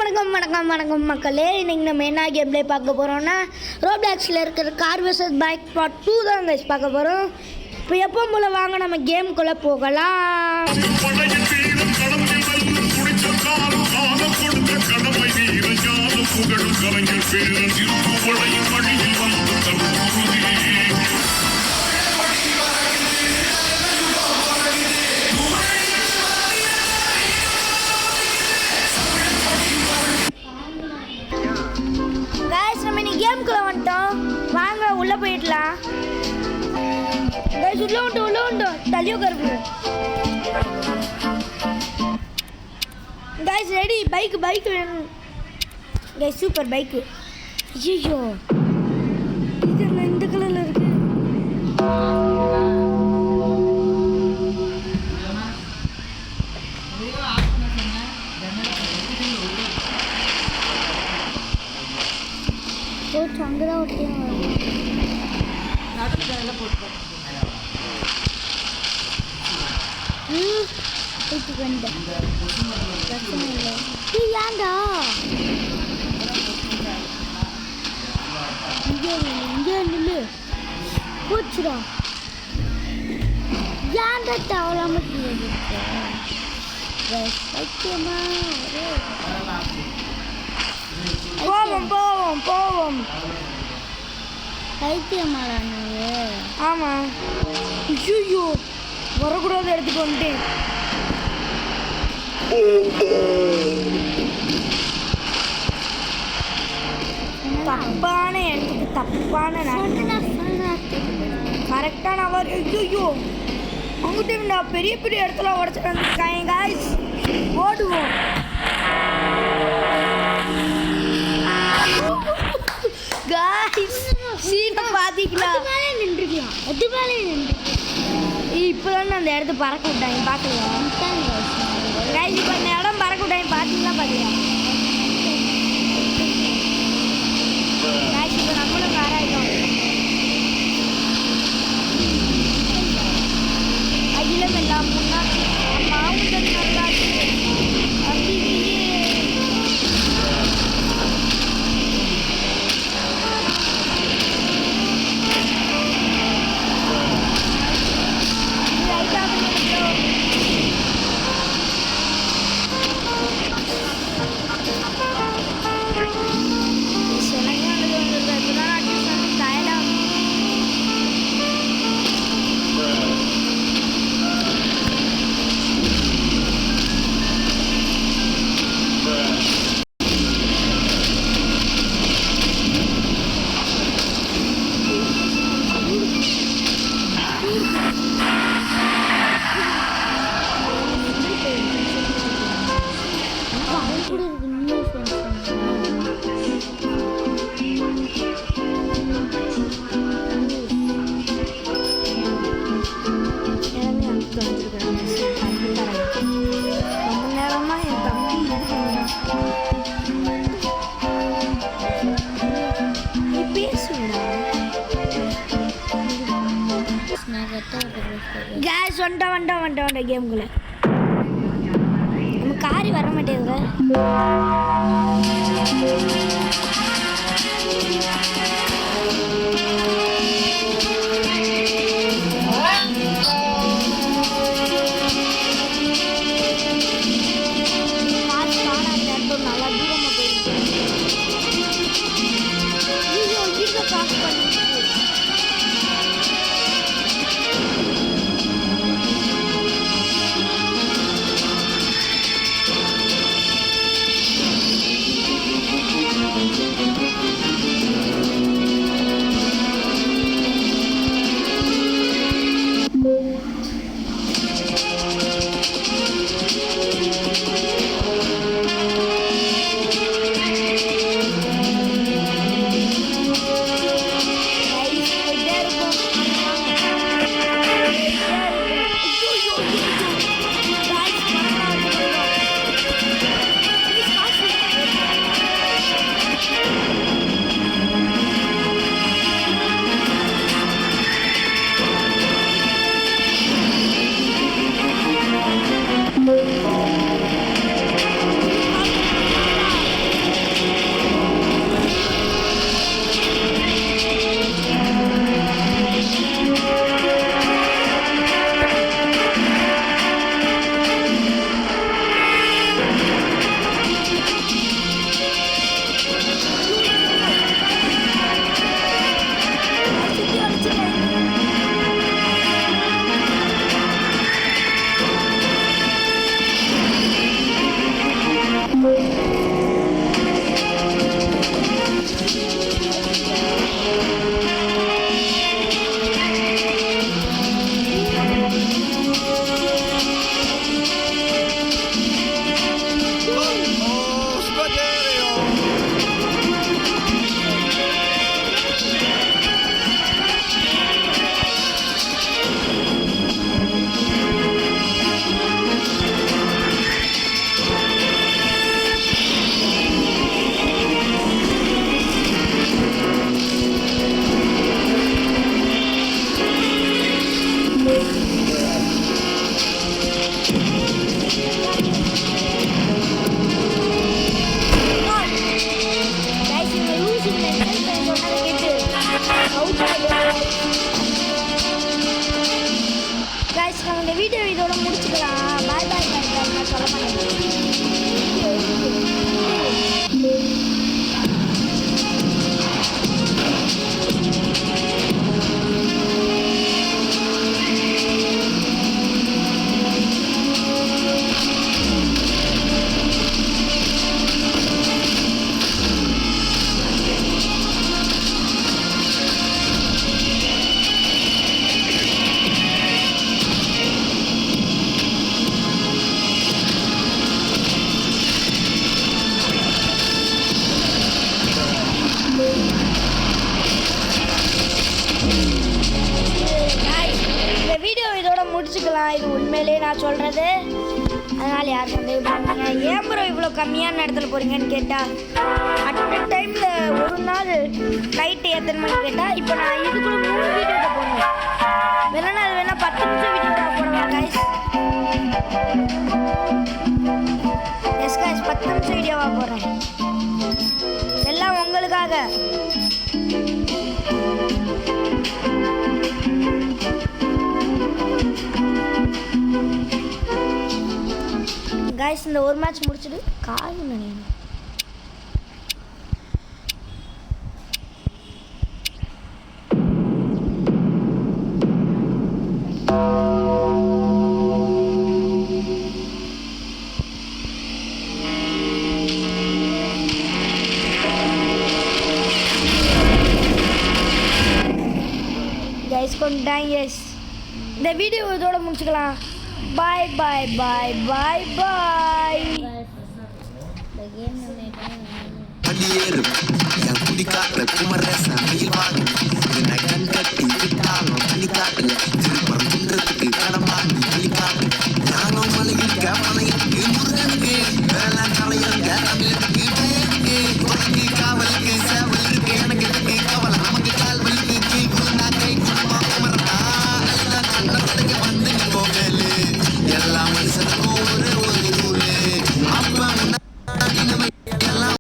வணக்கம் மக்களே. இன்னைக்கு நம்ம என்ன கேம் ப்ளே பார்க்க போகிறோம்னா ரோப்ளாக்ஸில் இருக்கிற கார் வெர்சஸ் பைக் பார்ட் 2 தான் கைஸ் பார்க்க போகிறோம். இப்போ எப்போ போல் வாங்க நம்ம கேமுக்குள்ளே போகலாம். கேமுக்குள்ள வந்துட்டோம், வாங்க உள்ள போயிடலாம். உள்ள உண்டு தள்ளியோ கருப்பு கைஸ். ரெடி? பைக் வேணும் கைஸ். Super bike. ஐயோ இது இந்த கலர்ல இருக்கு. அங்கதான் ஒட்டியும் ஏண்டா இங்கே நில்லு போச்சுடா. ஏண்டா தவளாம போவோம். பைத்தியமாடா நீ? ஆமா. ஐயோ வரக்கூடாத இடத்துக்கு வந்துட்டேன். தப்பான இடத்துக்கு தப்பான கரெக்டான அவர். ஐயோ அங்கிட்ட பெரிய பெரிய இடத்துல உடச்சிட்டு வந்துருக்காங்க காய்ஸ். ஓடுவோம். இப்பதான் அந்த இடத்த பறக்க விட்டாங்க பாக்கலாம். இப்ப அந்த இடம் பறக்க விட்டாங்க பாத்தீங்களா? இப்ப நம்மளும் காராயிட்டோம். அகிலம் எல்லாம் முன்னாடி மாவுடன் நல்லாச்சு அப்படியே. கேஸ் வந்துட்டோம் கேமுக்குள்ள. நம்ம காரி வர மாட்டேங்குது. நல்லா தூரமா போயிருக்கு. காசு பண்ணி இது உண்மையிலே நான் சொல்கிறது. அதனால் யார் சந்தேகப்படுறீங்க? ஏன் ப்ரோ இவ்வளோ கம்மியான இடத்துல போகிறீங்கன்னு கேட்டால், அட் அ டைமில் ஒரு நாள் நைட்டு எத்தனை மணிக்கு கேட்டால், இப்போ நான் இதுக்குள்ள 3 வீடியோவை போடணும். வேணா அது வேணா 10 நிமிஷம் வீடியோவாக போடவா கைஸ்? எஸ் கைஸ், 10 நிமிஷம் வீடியோவாக போடுறேன். எல்லாம் உங்களுக்காக. கைஸ், இந்த ஒரு மேட்ச் முடிச்சுட்டு காயும் நினைக்கிறேன். கைஸ் கொண்டாங்க. எஸ், இந்த வீடியோ இதோட முடிச்சுக்கலாம். பாய் பாய் பாய் பாய் பாய். Yang kudikat, kumaresan, milwang,